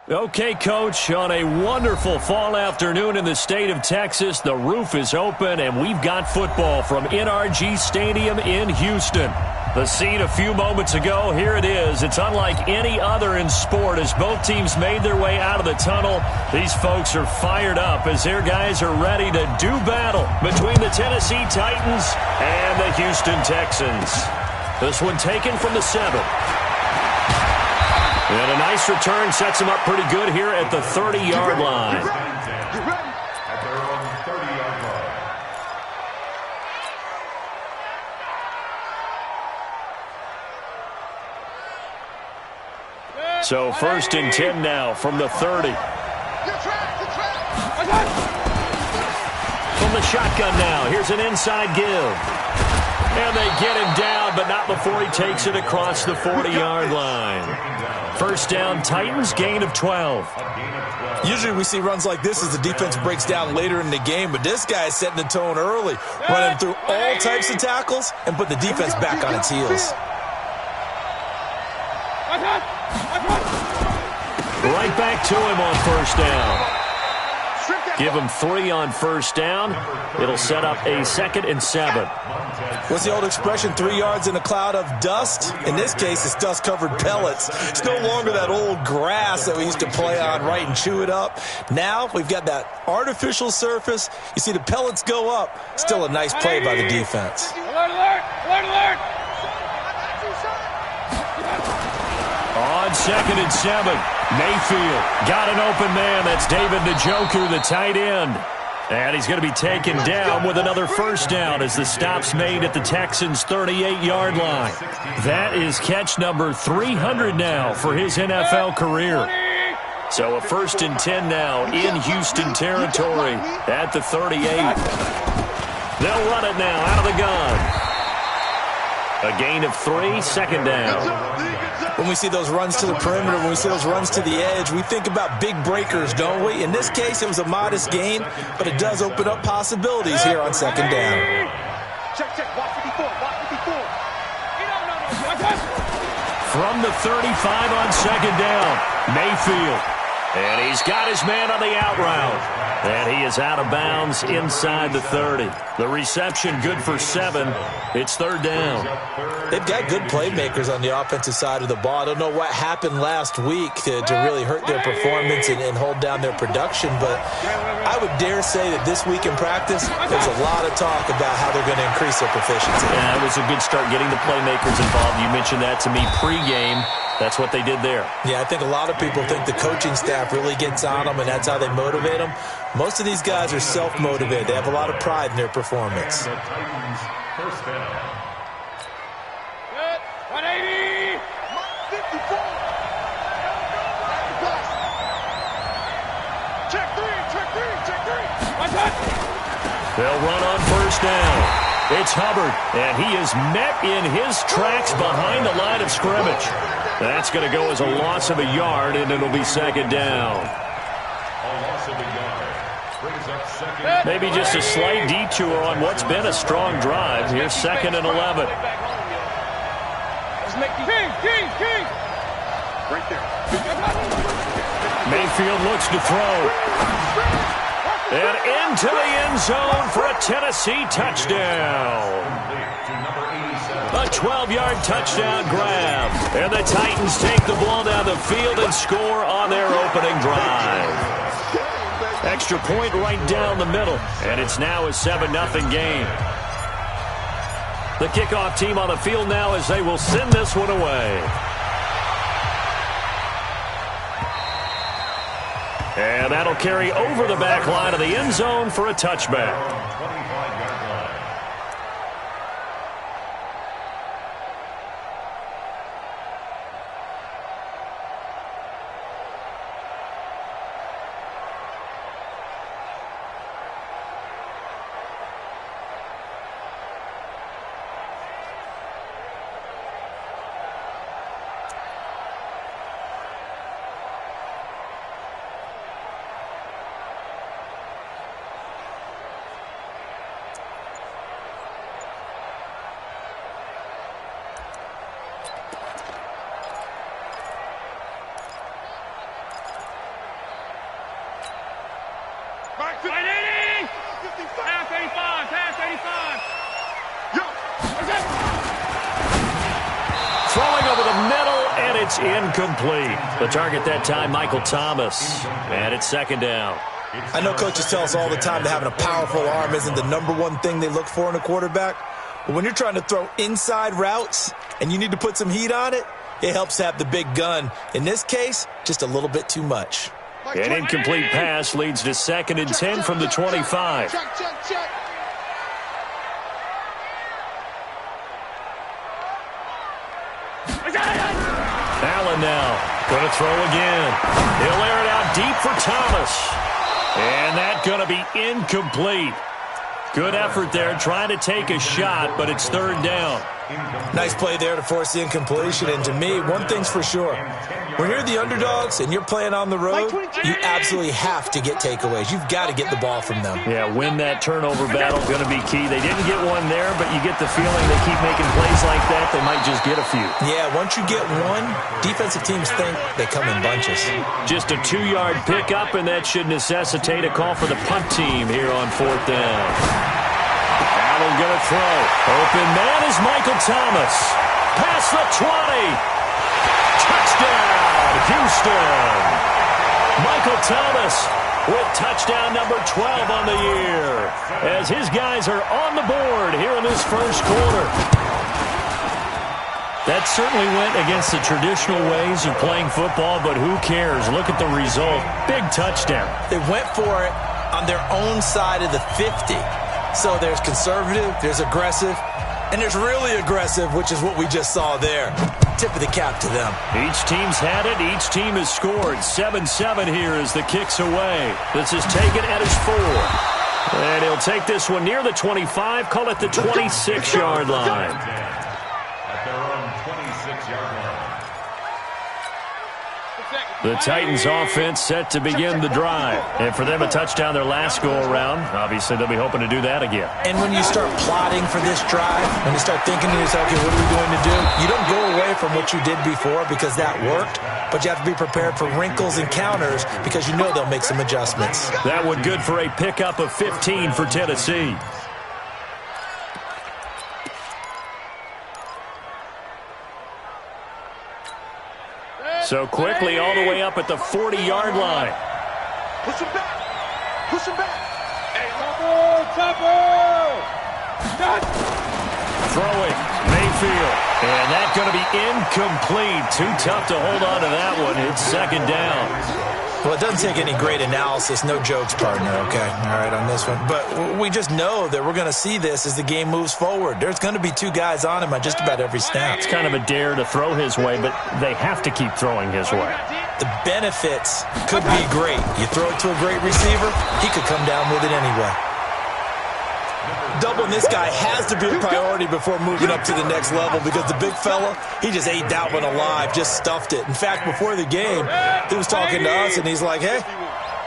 Okay, Coach, on a wonderful fall afternoon in the state of Texas, the roof is open, and we've got football from NRG Stadium in Houston. The scene a few moments ago, here it is. It's unlike any other in sport as both teams made their way out of the tunnel. These folks are fired up as their guys are ready to do battle between the Tennessee Titans and the Houston Texans. This one taken from the 7. And a nice return sets him up pretty good here at the 30-yard line. At their own 30-yard line. So 1st and 10 now from the 30. From the shotgun now, here's an inside give. And they get him down, but not before he takes it across the 40-yard line. First down, Titans, gain of 12. Usually we see runs like this as the defense breaks down later in the game, but this guy is setting the tone early, running through all types of tackles and put the defense back on its heels. Right back to him on first down. Give him 3 on first down. It'll set up a 2nd and 7. What's the old expression, 3 yards in a cloud of dust? In this case, it's dust-covered pellets. It's no longer that old grass that we used to play on, right, and chew it up. Now we've got that artificial surface. You see the pellets go up. Still a nice play by the defense. Alert, alert, alert, alert. On 2nd and 7, Mayfield got an open man. That's David Njoku, the tight end. And he's going to be taken down with another first down as the stop's made at the Texans' 38-yard line. That is catch number 300 now for his NFL career. So a 1st and 10 now in Houston territory at the 38. They'll run it now out of the gun. A gain of 3, 2nd down. When we see those runs to the perimeter, when we see those runs to the edge, we think about big breakers, don't we? In this case, it was a modest gain, but it does open up possibilities here on 2nd down. Check, check. Watch 54. Watch 54. From the 35 on 2nd down, Mayfield. And he's got his man on the out route. And he is out of bounds inside the 30. The reception good for 7. It's 3rd down. They've got good playmakers on the offensive side of the ball. I don't know what happened last week to really hurt their performance and hold down their production, but I would dare say that this week in practice, there's a lot of talk about how they're going to increase their proficiency. Yeah, it was a good start getting the playmakers involved. You mentioned that to me pregame. That's what they did there. Yeah, I think a lot of people think the coaching staff really gets on them, and that's how they motivate them. Most of these guys are self-motivated. They have a lot of pride in their performance. The Titans' first down. 180. 54. Check 3. Check 3. Check 3. Watch that. They'll run on first down. It's Hubbard, and he is met in his tracks behind the line of scrimmage. That's going to go as a loss of a yard, and it'll be 2nd down. A loss of a yard. Brings up 2nd. Maybe just a slight detour on what's been a strong drive. Here's 2nd and 11. King. Right there. Mayfield looks to throw. And into the end zone for a Tennessee touchdown. A 12-yard touchdown grab. And the Titans take the ball down the field and score on their opening drive. Extra point right down the middle. And it's now a 7-0 game. The kickoff team on the field now as they will send this one away. And that'll carry over the back line of the end zone for a touchback. Pass 85. Pass 85. Throwing over the middle, and it's incomplete. The target that time, Michael Thomas. And it's second down. I know coaches tell us all the time that having a powerful arm isn't the #1 thing they look for in a quarterback. But when you're trying to throw inside routes and you need to put some heat on it, it helps to have the big gun. In this case, just a little bit too much. An incomplete pass leads to 2nd and 10 from the 25. Allen now going to throw again. He'll air it out deep for Thomas. And that's going to be incomplete. Good effort there trying to take a shot, but it's 3rd down. Nice play there to force the incompletion. And to me, one thing's for sure. When you're the underdogs and you're playing on the road, you absolutely have to get takeaways. You've got to get the ball from them. Yeah, win that turnover battle, going to be key. They didn't get one there, but you get the feeling they keep making plays like that, they might just get a few. Yeah, once you get one, defensive teams think they come in bunches. Just a 2-yard pickup, and that should necessitate a call for the punt team here on 4th down. Allen going to throw. Open man is Michael Thomas. Past the 20. Touchdown, Houston. Michael Thomas with touchdown number 12 on the year as his guys are on the board here in this first quarter. That certainly went against the traditional ways of playing football, but who cares? Look at the result. Big touchdown. They went for it on their own side of the 50. So there's conservative, there's aggressive, and there's really aggressive, which is what we just saw there. Tip of the cap to them. Each team's had it. Each team has scored. 7-7 here as the kick's away. This is taken at his 4. And he'll take this one near the 25. Call it the 26-yard line. At their own 26-yard line. The Titans offense set to begin the drive. And for them, a touchdown their last go-around. Obviously, they'll be hoping to do that again. And when you start plotting for this drive, when you start thinking to yourself, okay, what are we going to do? You don't go away from what you did before because that worked, but you have to be prepared for wrinkles and counters because you know they'll make some adjustments. That one good for a pickup of 15 for Tennessee. So quickly all the way up at the 40-yard line. Push him back. Push him back. Hey, touch. Throwing, Mayfield. And that's going to be incomplete. Too tough to hold on to that one. It's 2nd down. Well, it doesn't take any great analysis. No jokes, partner, okay? All right, on this one. But we just know that we're going to see this as the game moves forward. There's going to be 2 guys on him on just about every snap. It's kind of a dare to throw his way, but they have to keep throwing his way. The benefits could be great. You throw it to a great receiver, he could come down with it anyway. Doubling this guy has to be a priority before moving up to the next level because the big fella, he just ate that one alive, just stuffed it. In fact, before the game, he was talking to us, and he's like, hey,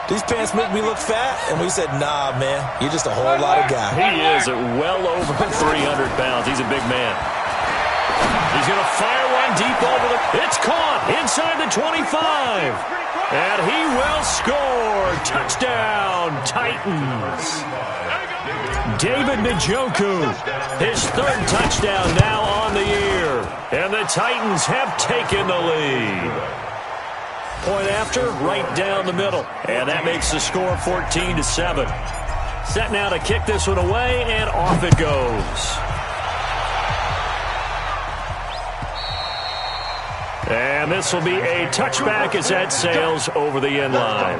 these pants make me look fat? And we said, nah, man, you're just a whole lot of guy. He is at well over 300 pounds. He's a big man. He's going to fire one deep over the... It's caught inside the 25. And he will score. Touchdown, Titans. David Njoku, his 3rd touchdown now on the year. And the Titans have taken the lead. Point after, right down the middle. And that makes the score 14-7. Set now to kick this one away, and off it goes. And this will be a touchback as that sails over the end line.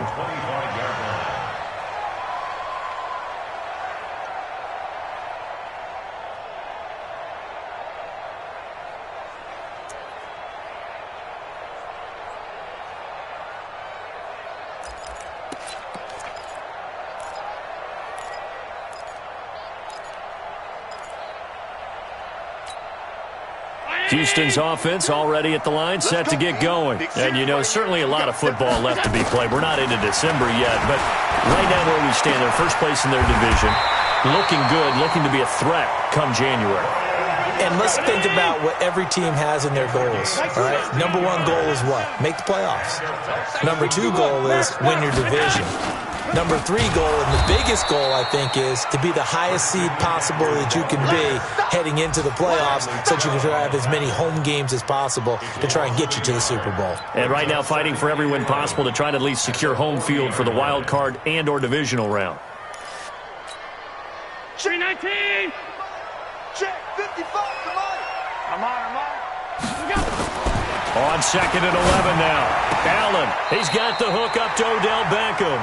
Houston's offense already at the line, set to get going. And, you know, certainly a lot of football left to be played. We're not into December yet, but right now where we stand, they're first place in their division. Looking good, looking to be a threat come January. And let's think about what every team has in their goals, all right? Number 1 goal is what? Make the playoffs. Number 2 goal is win your division. Number 3 goal, and the biggest goal, I think, is to be the highest seed possible that you can be heading into the playoffs so that you can have as many home games as possible to try and get you to the Super Bowl. And right now fighting for every win possible to try to at least secure home field for the wild card and or divisional round. 319. Check 55. Come on. Come on. On 2nd and 11 now. Allen, he's got the hook up to Odell Beckham.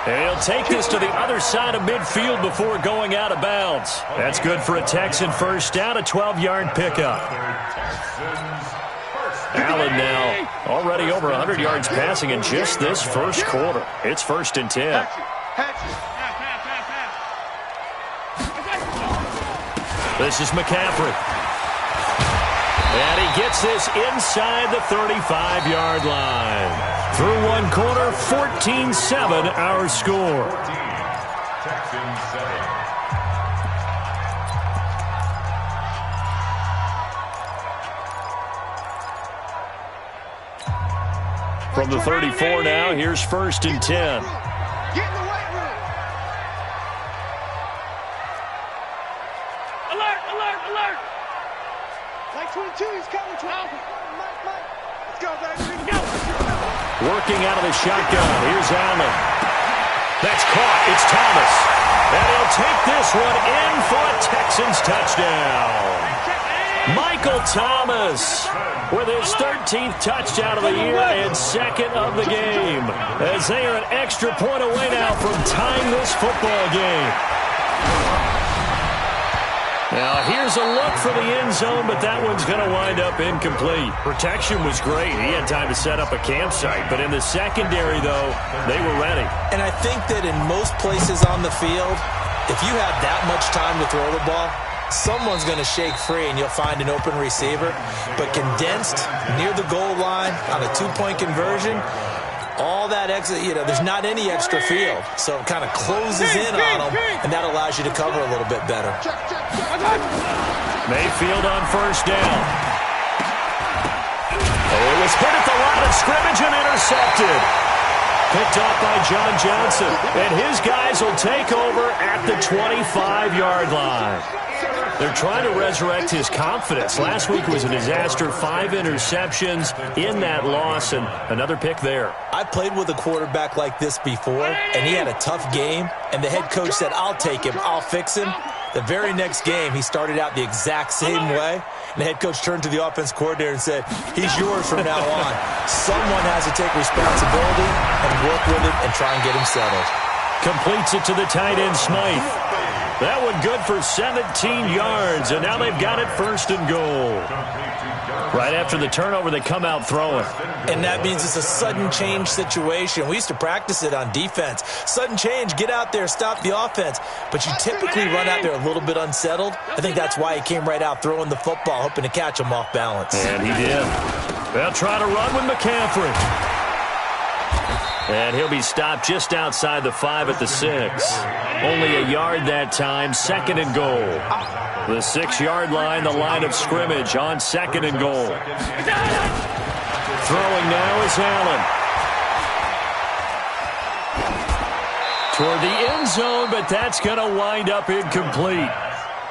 And he'll take this to the other side of midfield before going out of bounds. That's good for a Texan first down, a 12-yard pickup. Allen now already over 100 yards passing in just this first quarter. It's 1st and 10. This is McCaffrey. And he gets this inside the 35-yard line. Through one quarter, 14-7 our score. Texans 7. From the 34 now, here's 1st and 10. Get in the weight room. Alert. Like 22, he's coming. 12. Mike. Let's go, baby. Let's go. Working out of the shotgun. Here's Allen. That's caught. It's Thomas. And he'll take this one in for a Texans touchdown. Michael Thomas with his 13th touchdown of the year and 2nd of the game. As they are an extra point away now from tying this football game. Now, here's a look for the end zone, but that one's going to wind up incomplete. Protection was great. He had time to set up a campsite, but in the secondary, though, they were ready. And I think that in most places on the field, if you have that much time to throw the ball, someone's going to shake free and you'll find an open receiver. But condensed near the goal line on a 2-point conversion, all that extra, there's not any extra field. So it kind of closes in on them, and that allows you to cover a little bit better. Mayfield on 1st down. It was hit at the line of scrimmage and intercepted. Picked off by John Johnson. And his guys will take over at the 25-yard line. They're trying to resurrect his confidence. Last week was a disaster. 5 interceptions in that loss, and another pick there. I played with a quarterback like this before, and he had a tough game, and the head coach said, I'll take him, I'll fix him. The very next game, he started out the exact same way, and the head coach turned to the offense coordinator and said, he's yours from now on. Someone has to take responsibility and work with him and try and get him settled. Completes it to the tight end, Smythe. That one good for 17 yards, and now they've got it 1st and goal. Right after the turnover, they come out throwing. And that means it's a sudden change situation. We used to practice it on defense. Sudden change, get out there, stop the offense. But you typically run out there a little bit unsettled. I think that's why he came right out throwing the football, hoping to catch him off balance. And he did. They'll try to run with McCaffrey. And he'll be stopped just outside the 5 at the 6. Only a yard that time, 2nd and goal. The 6-yard line, the line of scrimmage on 2nd and goal. Throwing now is Allen. Toward the end zone, but that's going to wind up incomplete.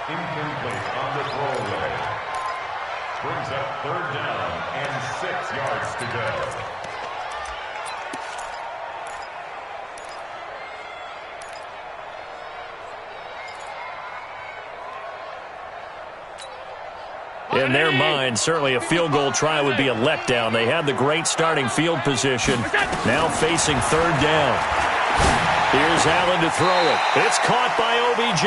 Incomplete on the throwaway. Brings up 3rd down and 6 yards to go. In their mind, certainly a field goal try would be a letdown. They had the great starting field position, now facing 3rd down. Here's Allen to throw it. It's caught by OBJ.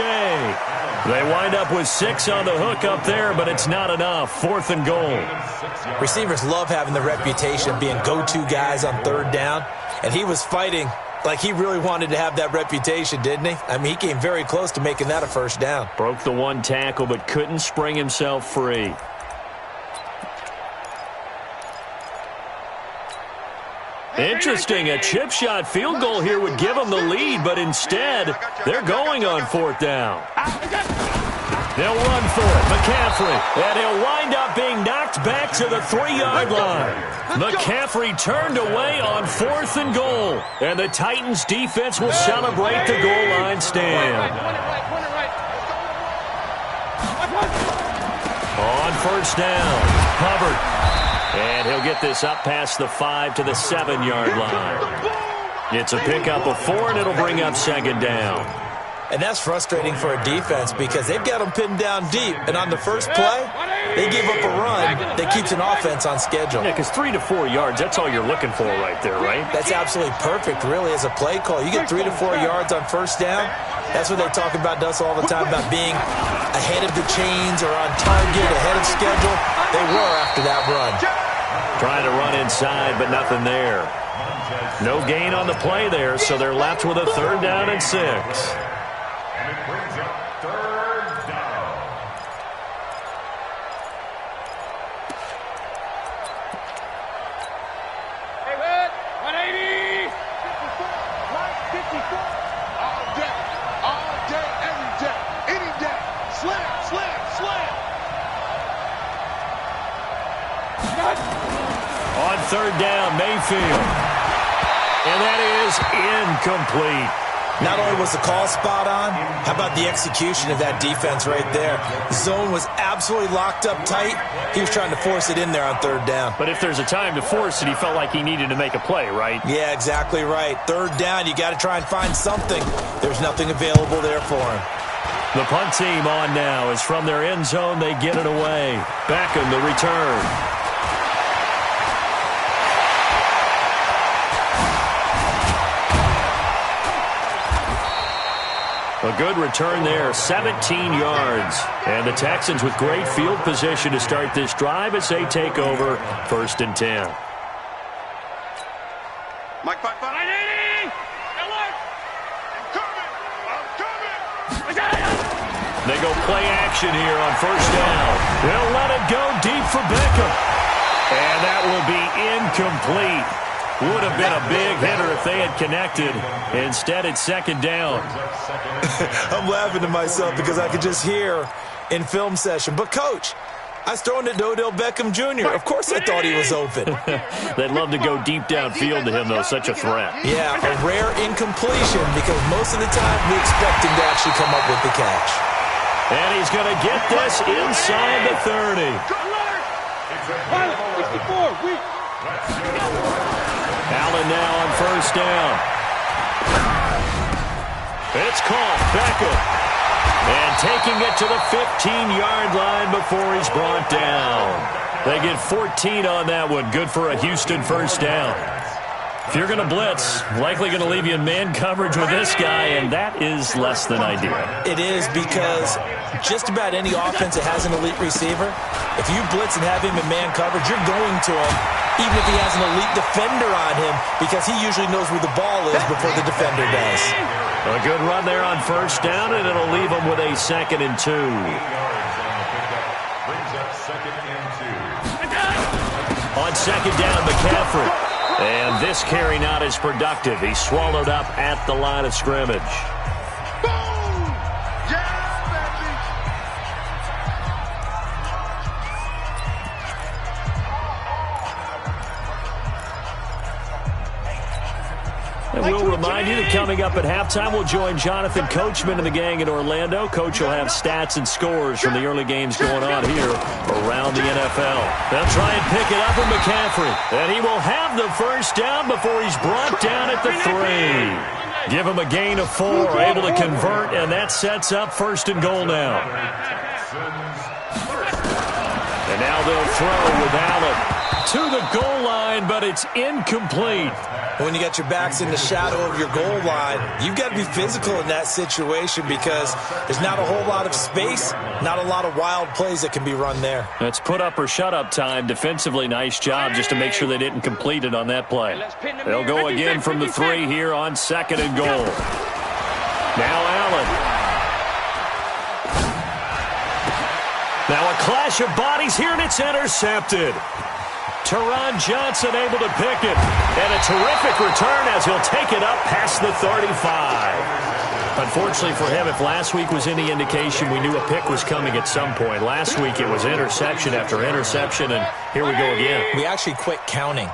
They wind up with 6 on the hook up there, but it's not enough. 4th and goal. Receivers love having the reputation of being go-to guys on 3rd down, and he was fighting like he really wanted to have that reputation, didn't he? I mean, he came very close to making that a 1st down. Broke the 1 tackle, but couldn't spring himself free. Interesting, a chip shot field goal here would give them the lead, but instead, they're going on 4th down. They'll run for it. McCaffrey. And he'll wind up being knocked back to the 3-yard line. McCaffrey turned away on 4th and goal. And the Titans defense will celebrate the goal line stand. On 1st down, Hubbard. And he'll get this up past the 5 to the 7-yard line. It's a pickup of 4, and it'll bring up 2nd down. And that's frustrating for a defense because they've got them pinned down deep. And on the first play, they give up a run that keeps an offense on schedule. Yeah, because 3 to 4 yards, that's all you're looking for right there, right? That's absolutely perfect, really, as a play call. You get 3 to 4 yards on 1st down. That's what they talk about us all the time, about being ahead of the chains or on target, ahead of schedule. They were after that run. Trying to run inside, but nothing there. No gain on the play there, so they're left with a 3rd down and 6. And it brings up 3rd down. Hey, what? 180! 54! All day, every day, any day. Slam! On 3rd down, Mayfield. And that is incomplete. Not only was the call spot on, how about the execution of that defense right there? The zone was absolutely locked up tight. He was trying to force it in there on 3rd down. But if there's a time to force it, he felt like he needed to make a play, right? Yeah, exactly right. 3rd down, you got to try and find something. There's nothing available there for him. The punt team on now is from their end zone. They get it away. Beckham the return. A good return there, 17 yards. And the Texans with great field position to start this drive as they take over 1st and 10. Mike, 180! I'm coming! They go play action here on 1st down. They'll let it go deep for Beckham. And that will be incomplete. Would have been a big hitter if they had connected. Instead, it's 2nd down. I'm laughing to myself because I could just hear in film session. But, Coach, I was throwing it to Odell Beckham Jr. Of course I thought he was open. They'd love to go deep downfield to him, though. Such a threat. Yeah, a rare incompletion because most of the time we expect him to actually come up with the catch. And he's going to get this inside the 30. Pilot, 64, weak. Allen now on 1st down. It's caught. Beckham. And taking it to the 15-yard line before he's brought down. They get 14 on that one. Good for a Houston 1st down. If you're going to blitz, likely going to leave you in man coverage with this guy, and that is less than ideal. It is because just about any offense that has an elite receiver, if you blitz and have him in man coverage, you're going to him, even if he has an elite defender on him, because he usually knows where the ball is before the defender does. A good run there on 1st down, and it'll leave him with a 2nd and 2. On 2nd down, McCaffrey. And this carry not as productive. He's swallowed up at the line of scrimmage. Boom! Yeah, And we'll remind you that coming up at halftime, we'll join Jonathan Coachman and the gang in Orlando. Coach will have stats and scores from the early games going on here around the NFL. They'll try and pick it up with McCaffrey. And he will have the 1st down before he's brought down at the 3. Give him a gain of 4, able to convert, and that sets up 1st and goal now. And now they'll throw with Allen to the goal line, but it's incomplete. When you got your backs in the shadow of your goal line, you've got to be physical in that situation because there's not a whole lot of space, not a lot of wild plays that can be run there. That's put up or shut up time. Defensively, nice job just to make sure they didn't complete it on that play. They'll go again from the 3 here on 2nd and goal. Now Allen. Now a clash of bodies here, and it's intercepted. Teron Johnson able to pick it. And a terrific return as he'll take it up past the 35. Unfortunately for him, if last week was any indication, we knew a pick was coming at some point. Last week it was interception after interception, and here we go again. We actually quit counting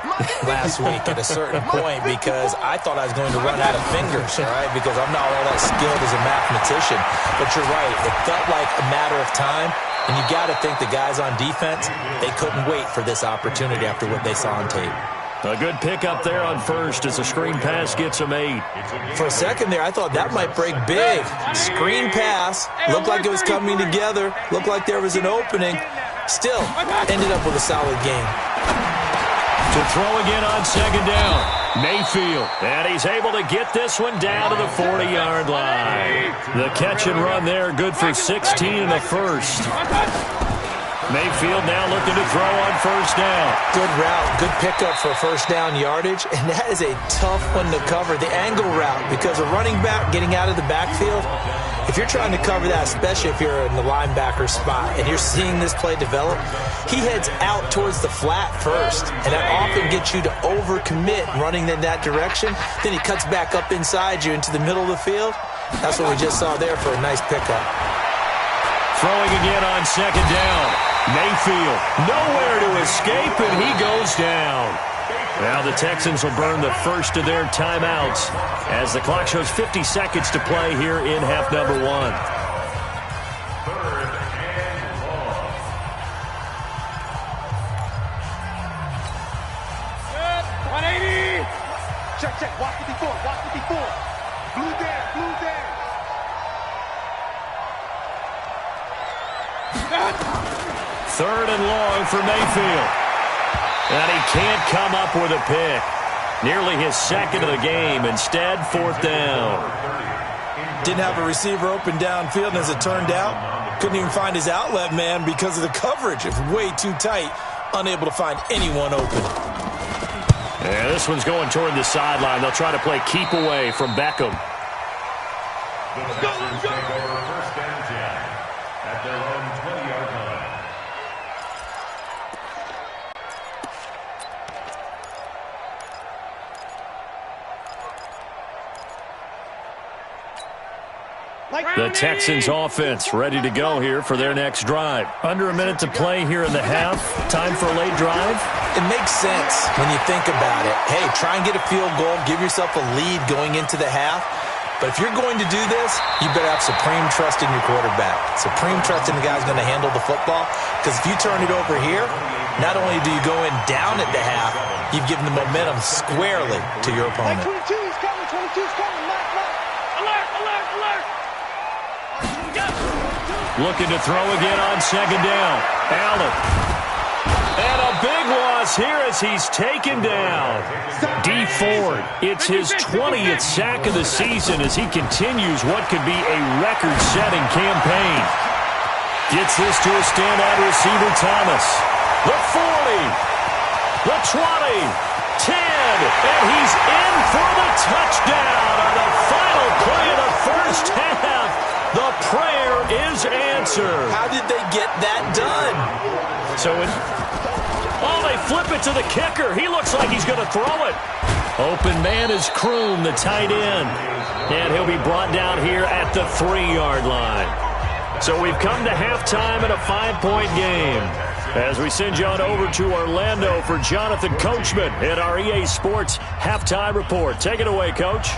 last week at a certain point because I thought I was going to run out of fingers, all right, because I'm not all that skilled as a mathematician. But you're right. It felt like a matter of time, and you got to think the guys on defense, they couldn't wait for this opportunity after what they saw on tape. A good pickup there on first as the screen pass gets him 8. For a second there, I thought that might break big. Screen pass. Looked like it was coming together. Looked like there was an opening. Still, ended up with a solid game. To throw again on second down. Mayfield. And he's able to get this one down to the 40-yard line. The catch and run there, good for 16 in the first. Mayfield now looking to throw on first down. Good route, good pickup for first down yardage, and that is a tough one to cover, the angle route, because a running back getting out of the backfield, if you're trying to cover that, especially if you're in the linebacker spot and you're seeing this play develop, he heads out towards the flat first, and that often gets you to overcommit running in that direction. Then he cuts back up inside you into the middle of the field. That's what we just saw there for a nice pickup. Throwing again on second down. Mayfield, nowhere to escape, and he goes down. Now the Texans will burn the first of their timeouts as the clock shows 50 seconds to play here in half number 1. 3rd and long. Good. 180. Check. Watch 54. Blue there. Third and long for Mayfield. And he can't come up with a pick. Nearly his second of the game. Instead, 4th down. Didn't have a receiver open downfield, and as it turned out, couldn't even find his outlet man because of the coverage. It was way too tight, unable to find anyone open. Yeah, this one's going toward the sideline. They'll try to play keep away from Beckham. The Texans take over first and 10 at their own 20-yard line. The Texans offense ready to go here for their next drive. Under a minute to play here in the half. Time for a late drive. It makes sense when you think about it. Hey, try and get a field goal, give yourself a lead going into the half. But if you're going to do this, you better have supreme trust in your quarterback. Supreme trust in the guy who's going to handle the football. Because if you turn it over here, not only do you go in down at the half, you've given the momentum squarely to your opponent. 22 is coming. 22 is coming. Alert. Looking to throw again on second down. Allen. And a big loss here as he's taken down. D. Ford, it's his 20th sack of the season as he continues what could be a record-setting campaign. Gets this to a standout receiver, Thomas. The 40, the 20, 10, and he's in for the touchdown on the final play of the first half. The prayer is answered. How did they get that done? They flip it to the kicker. He looks like he's going to throw it. Open man is Kroom, the tight end. And he'll be brought down here at the 3-yard line. So we've come to halftime in a 5-point game. As we send you on over to Orlando for Jonathan Coachman at our EA Sports Halftime Report. Take it away, Coach.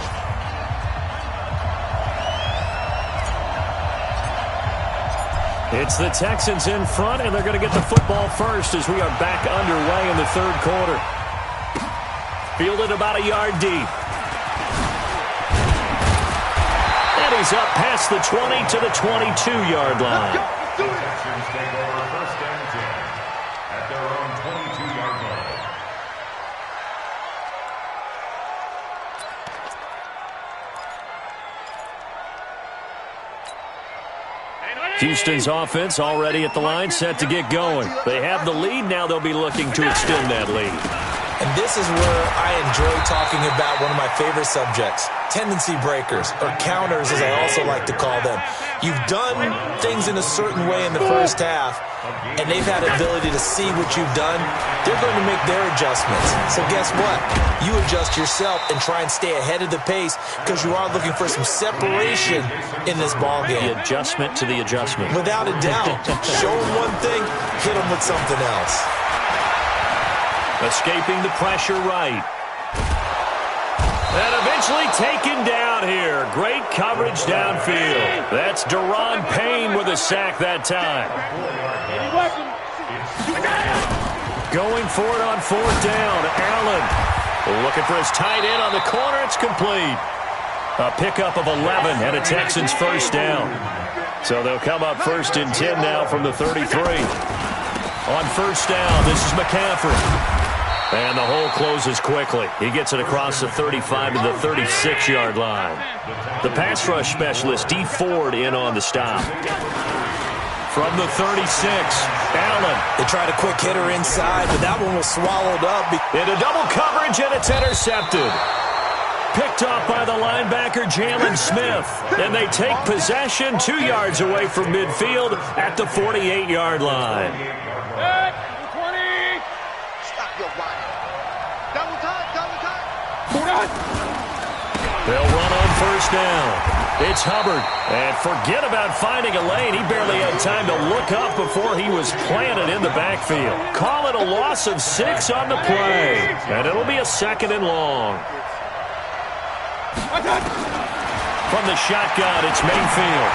It's the Texans in front, and they're going to get the football first as we are back underway in the third quarter. Fielded about a yard deep. And he's up past the 20 to the 22-yard line. The Texans take over first and 10 at their own 22-yard line. Houston's offense already at the line, set to get going. They have the lead. Now they'll be looking to extend that lead. And this is where I enjoy talking about one of my favorite subjects, tendency breakers, or counters as I also like to call them. You've done things in a certain way in the first half, and they've had the ability to see what you've done. They're going to make their adjustments. So guess what? You adjust yourself and try and stay ahead of the pace because you are looking for some separation in this ball game. The adjustment to the adjustment. Without a doubt. Show them one thing, hit them with something else. Escaping the pressure right. And eventually taken down here. Great coverage downfield. That's Deron Payne with a sack that time. Going for it on fourth down. Allen looking for his tight end on the corner. It's complete. A pickup of 11 and a Texans first down. So they'll come up first and 10 now from the 33. On first down, this is McCaffrey. And the hole closes quickly. He gets it across the 35 to the 36-yard line. The pass rush specialist, D. Ford, in on the stop. From the 36, Allen. They tried a quick hitter inside, but that one was swallowed up. Into double coverage, and it's intercepted. Picked off by the linebacker, Jalen Smith. And they take possession 2 yards away from midfield at the 48-yard line. They'll run on first down. It's Hubbard. And forget about finding a lane. He barely had time to look up before he was planted in the backfield. Call it a loss of 6 on the play. And it'll be a second and long. From the shotgun, it's Mayfield.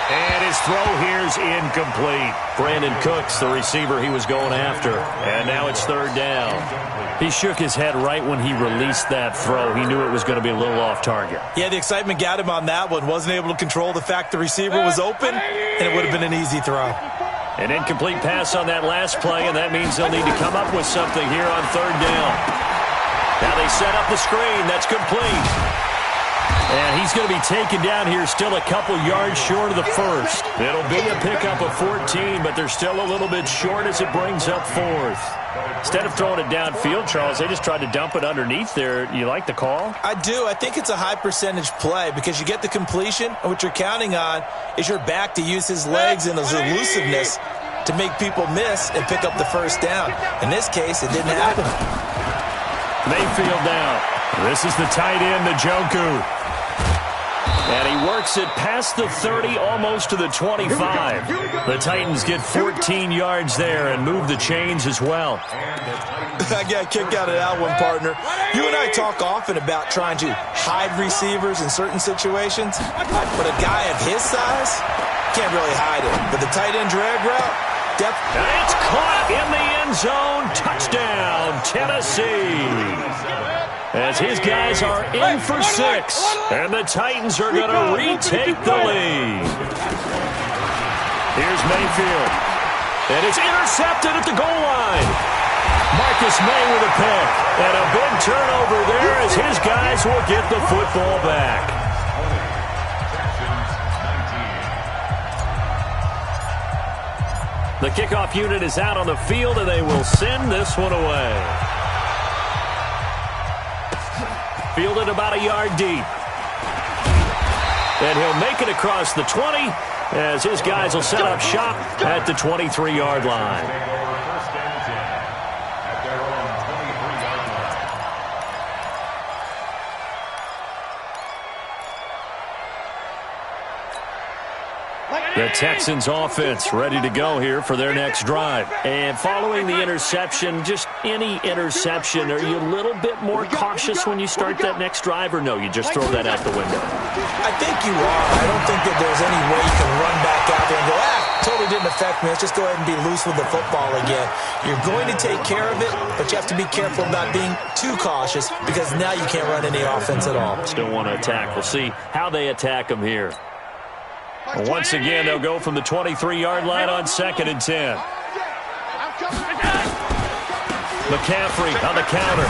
And his throw here's incomplete. Brandon Cooks, the receiver he was going after. And now it's third down. He shook his head right when he released that throw. He knew it was going to be a little off target. Yeah, the excitement got him on that one. Wasn't able to control the fact the receiver was open, and it would have been an easy throw. An incomplete pass on that last play, and that means they'll need to come up with something here on third down. Now they set up the screen. That's complete. And he's going to be taken down here still a couple yards short of the first. It'll be a pickup of 14, but they're still a little bit short as it brings up fourth. Instead of throwing it downfield, Charles, they just tried to dump it underneath there. You like the call? I do. I think it's a high percentage play because you get the completion, and what you're counting on is your back to use his legs and his elusiveness to make people miss and pick up the first down. In this case, it didn't happen. Mayfield down. This is the tight end, Njoku. And he works it past the 30, almost to the 25. The Titans get 14 yards there and move the chains as well. I got a kick out of that one, partner. You and I talk often about trying to hide receivers in certain situations, but a guy of his size can't really hide it. But the tight end drag route, and it's caught in the end zone. Touchdown, Tennessee. As his guys are in for 6, and the Titans are going to retake the lead. Here's Mayfield, and it's intercepted at the goal line. Marcus May with a pick, and a big turnover there as his guys will get the football back. The kickoff unit is out on the field, and they will send this one away. Fielded about a yard deep. And he'll make it across the 20 as his guys will set up shop at the 23-yard line. The Texans offense ready to go here for their next drive. And following the interception, just any interception, are you a little bit more cautious when you start that next drive, or no, you just throw that out the window? I think you are. I don't think that there's any way you can run back out there and go, totally didn't affect me. Let's just go ahead and be loose with the football again. You're going to take care of it, but you have to be careful about being too cautious because now you can't run any offense at all. Still want to attack. We'll see how they attack them here. Once again, they'll go from the 23-yard line on 2nd and 10. McCaffrey on the counter.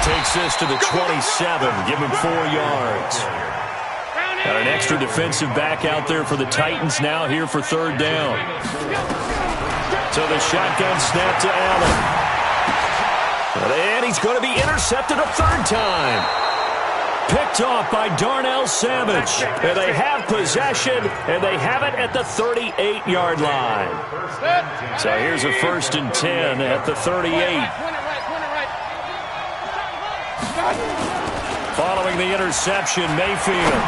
Takes this to the 27. Give him 4 yards. Got an extra defensive back out there for the Titans now here for third down. So the shotgun snap to Allen. And he's going to be intercepted a third time. Picked off by Darnell Savage. And they have possession, and they have it at the 38-yard line. So here's a 1st and 10 at the 38. Following the interception, Mayfield.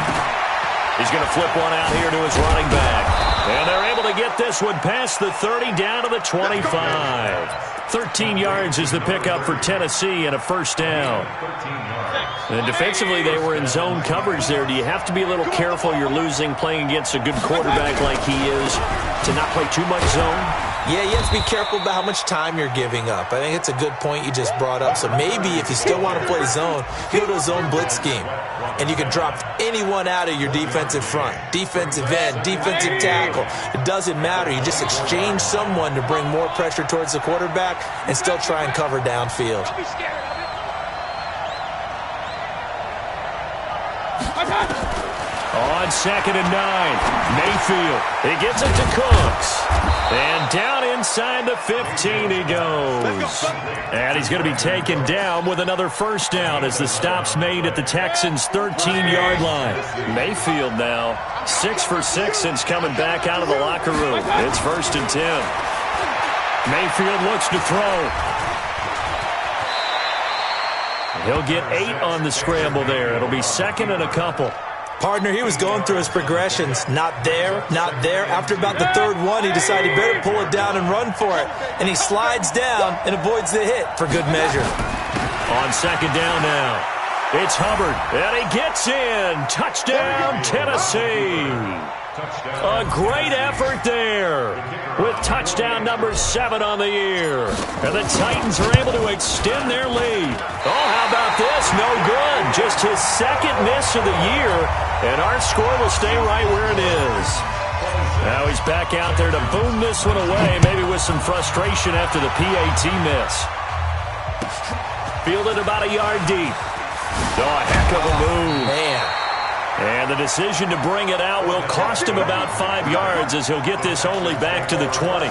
He's going to flip one out here to his running back. And they're able to get this one past the 30 down to the 25. 13 yards is the pickup for Tennessee and a 1st down. And defensively, they were in zone coverage there. Do you have to be a little careful? You're losing playing against a good quarterback like he is to not play too much zone? Yeah, you have to be careful about how much time you're giving up. I think it's a good point you just brought up. So maybe if you still want to play zone, go to a zone blitz scheme. And you can drop anyone out of your defensive front. Defensive end, defensive tackle. It doesn't matter. You just exchange someone to bring more pressure towards the quarterback and still try and cover downfield. Don't be scared of it. On 2nd and 9, Mayfield. He gets it to Cooks. And down inside the 15 he goes. And he's going to be taken down with another 1st down as the stop's made at the Texans' 13-yard line. Mayfield now 6 for 6 since coming back out of the locker room. It's 1st and 10. Mayfield looks to throw. He'll get 8 on the scramble there. It'll be 2nd and a couple. Partner, he was going through his progressions. Not there, not there. After about the 3rd one, he decided he better pull it down and run for it. And he slides down and avoids the hit for good measure. On 2nd down now, it's Hubbard. And he gets in. Touchdown, Tennessee. A great effort there with touchdown number 7 on the year. And the Titans are able to extend their lead. Oh, how about this? No good. Just his 2nd miss of the year. And our score will stay right where it is. Now he's back out there to boom this one away, maybe with some frustration after the PAT miss. Fielded about a yard deep. Oh, a heck of a move. Man. And the decision to bring it out will cost him about 5 yards as he'll get this only back to the 20.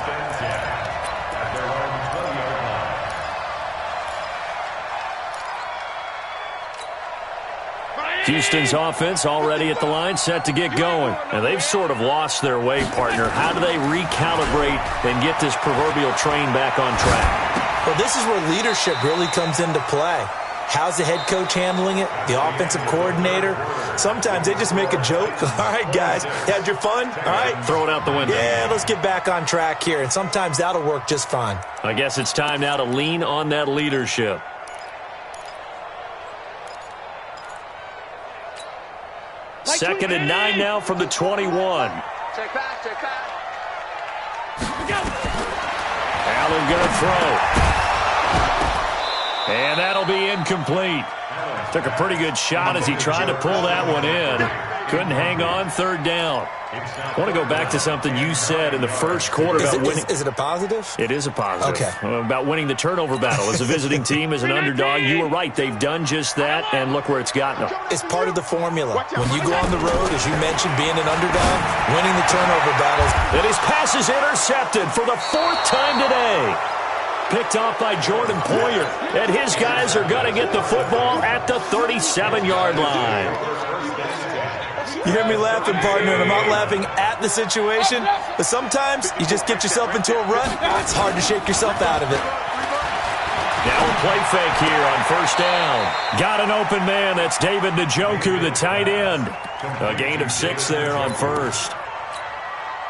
Houston's offense already at the line, set to get going. And they've sort of lost their way, partner. How do they recalibrate and get this proverbial train back on track? Well, this is where leadership really comes into play. How's the head coach handling it? The offensive coordinator? Sometimes they just make a joke. All right, guys, you had your fun? All right. Throw it out the window. Yeah, let's get back on track here. And sometimes that'll work just fine. I guess it's time now to lean on that leadership. Second and 9 now from the 21. Check back, check back. Allen going to throw. And that'll be incomplete. Took a pretty good shot as he tried to pull that one in. Couldn't hang on, 3rd down. I want to go back to something you said in the first quarter about winning. Is it a positive? It is a positive. Okay. About winning the turnover battle. As a visiting team, as an underdog, you were right. They've done just that, and look where it's gotten them. It's part of the formula. When you go on the road, as you mentioned, being an underdog, winning the turnover battles. And his pass is intercepted for the 4th time today. Picked off by Jordan Poyer. And his guys are going to get the football at the 37-yard line. You hear me laughing, partner, and I'm not laughing at the situation, but sometimes you just get yourself into a rut. It's hard to shake yourself out of it. Now a play fake here on 1st down. Got an open man. That's David Njoku, the tight end. A gain of 6 there on 1st.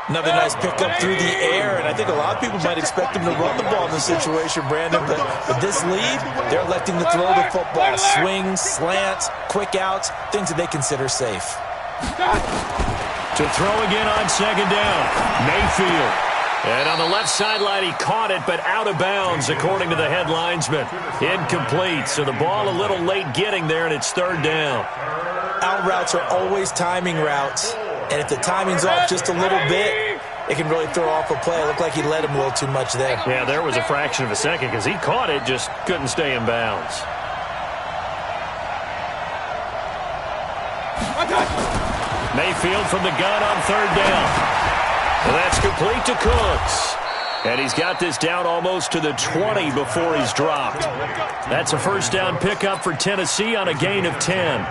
Another nice pickup through the air, and I think a lot of people might expect him to run the ball in this situation, Brandon, but with this lead, they're electing to throw the football. Swings, slants, quick outs, things that they consider safe. To throw again on 2nd down, Mayfield. And on the left sideline, he caught it, but out of bounds, according to the head linesman. Incomplete, so the ball a little late getting there, and it's 3rd down. Out routes are always timing routes. And if the timing's off just a little bit, it can really throw off a play. It looked like he let him a little too much there. Yeah, there was a fraction of a second because he caught it, just couldn't stay in bounds. Mayfield from the gun on 3rd down. And that's complete to Cooks. And he's got this down almost to the 20 before he's dropped. That's a first down pickup for Tennessee on a gain of 10.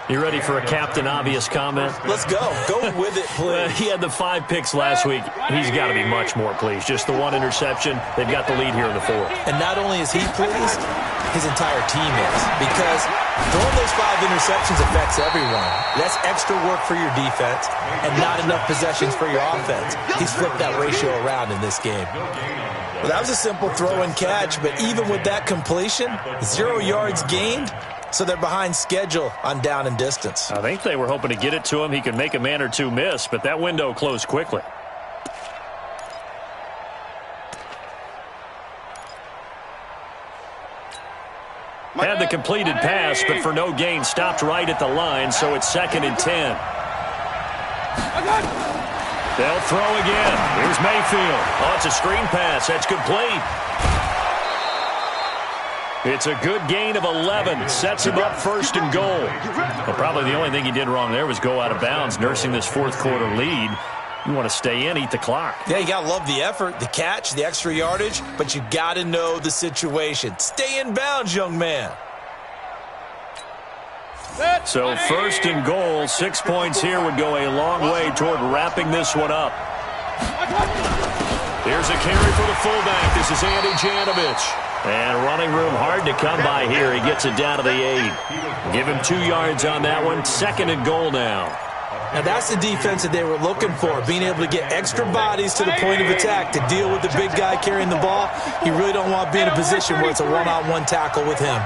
You ready for a Captain Obvious comment? Let's go. Go with it, please. He had the 5 picks last week. He's got to be much more pleased. Just the 1 interception. They've got the lead here in the 4th. And not only is he pleased, his entire team is. Because throwing those 5 interceptions affects everyone. That's extra work for your defense and not enough possessions for your offense. He's flipped that ratio around in this game. Well, that was a simple throw and catch, but even with that completion, 0 yards gained. So they're behind schedule on down and distance. I think they were hoping to get it to him. He could make a man or two miss, but that window closed quickly. Had the completed pass, but for no gain, stopped right at the line, so it's 2nd and 10. They'll throw again. Here's Mayfield. Oh, it's a screen pass. That's complete. It's a good gain of 11. Sets him up 1st and goal. Well, probably the only thing he did wrong there was go out of bounds, nursing this 4th quarter lead. You want to stay in, eat the clock. Yeah, you got to love the effort, the catch, the extra yardage, but you got to know the situation. Stay in bounds, young man. So 1st and goal, 6 points here would go a long way toward wrapping this one up. Here's a carry for the fullback. This is Andy Janovich. And running room hard to come by here. He gets it down to the 8. Give him 2 yards on that one. 2nd and goal now. Now that's the defense that they were looking for, being able to get extra bodies to the point of attack to deal with the big guy carrying the ball. You really don't want to be in a position where it's a one-on-one tackle with him.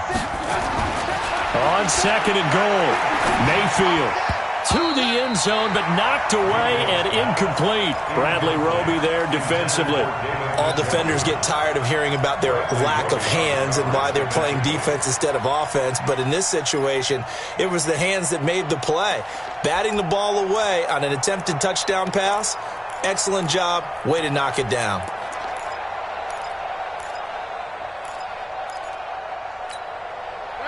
On 2nd and goal, Mayfield to the end zone, but knocked away and incomplete. Bradley Roby there defensively. All defenders get tired of hearing about their lack of hands and why they're playing defense instead of offense. But in this situation, it was the hands that made the play. Batting the ball away on an attempted touchdown pass, excellent job. Way to knock it down.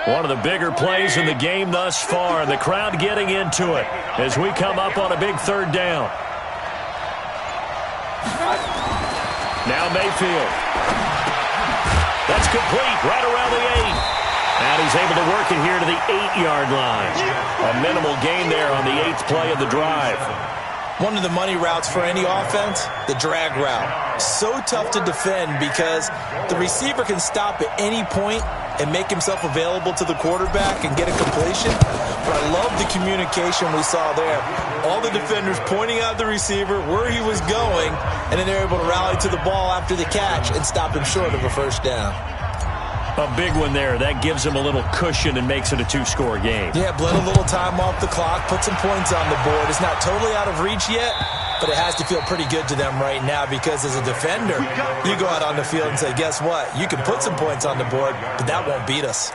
One of the bigger plays in the game thus far, and the crowd getting into it as we come up on a big 3rd down. Now Mayfield. That's complete right around the 8. And he's able to work it here to the 8-yard line. A minimal gain there on the 8th play of the drive. One of the money routes for any offense, the drag route. So tough to defend because the receiver can stop at any point and make himself available to the quarterback and get a completion. But I love the communication we saw there. All the defenders pointing out the receiver, where he was going, and then they're able to rally to the ball after the catch and stop him short of a 1st down. A big one there. That gives him a little cushion and makes it a 2-score game. Yeah, bled a little time off the clock, put some points on the board. It's not totally out of reach yet, but it has to feel pretty good to them right now because as a defender, you go out on the field and say, guess what? You can put some points on the board, but that won't beat us.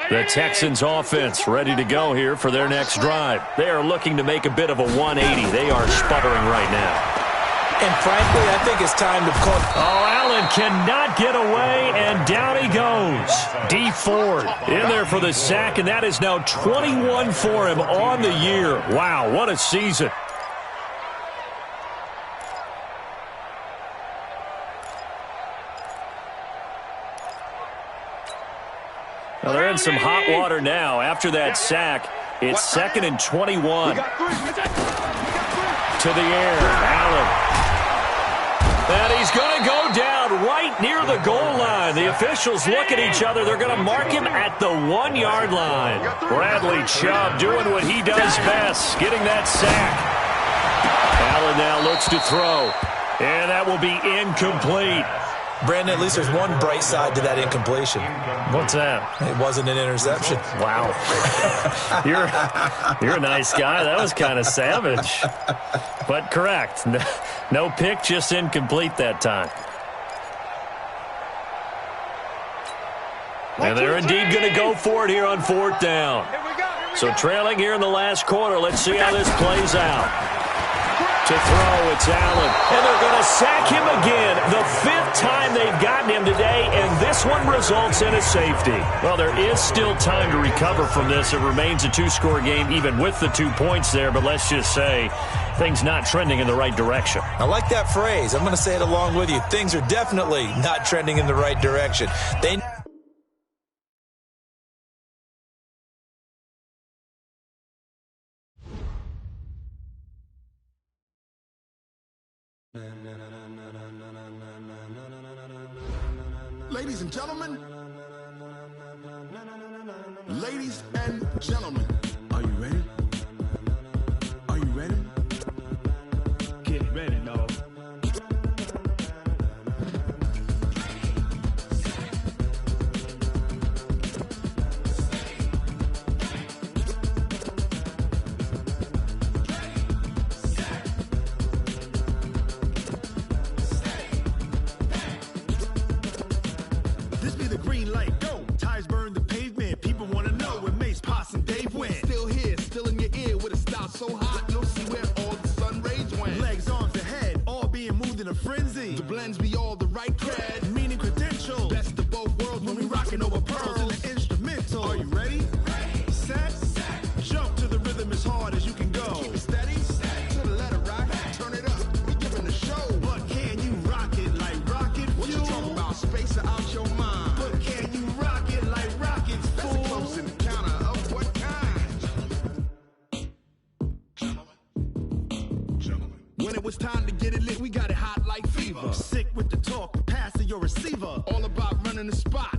The Texans offense ready to go here for their next drive. They are looking to make a bit of a 180. They are sputtering right now. And frankly, I think it's time to call. Oh, Allen cannot get away, and down he goes. D Ford in there for the sack, and that is now 21 for him on the year. Wow, what a season. Well, they're in some hot water now. After that sack, it's 2nd and 21. To the air, Allen. And he's going to go down right near the goal line. The officials look at each other. They're going to mark him at the 1-yard line. Bradley Chubb doing what he does best, getting that sack. Allen now looks to throw. And that will be incomplete. Brandon, at least there's one bright side to that incompletion. What's that? It wasn't an interception. Wow. You're a nice guy. That was kind of savage. But correct. No pick, just incomplete that time. And they're indeed going to go for it here on 4th down. So trailing here in the last quarter. Let's see how this plays out. To throw, it's Allen. And they're going to sack him again. The 5th time they've gotten him today, and this one results in a safety. Well, there is still time to recover from this. It remains a 2-score game, even with the 2 points there. But let's just say things not trending in the right direction. I like that phrase. I'm going to say it along with you. Things are definitely not trending in the right direction. Ladies and gentlemen, ladies and gentlemen, are you ready? Are you ready? Get ready, dog. This be the green light, go. Tires burn the pavement. People want to know where Mace, Potts, and Dave went. Still here, still in your ear with a style so hot, you'll see where all the sun rays went. Legs, arms, and head, all being moved in a frenzy. The blends be all the right cred, meaning credentials. Best of both worlds when we rockin' over pearls in the instrumental. Are you ready? Set, jump to the rhythm as hard as you can go. Keep it steady, to the letter rock, turn it up, we giving the show. But can you rock it like rocket fuel? What you talking about, space or out your mind? But can you rock it like rockets, fool? That's a close encounter of what kind? Gentlemen. When it was time to get it lit, we got it hot like fever. Sick with the talk, passing your receiver. All about running the spot.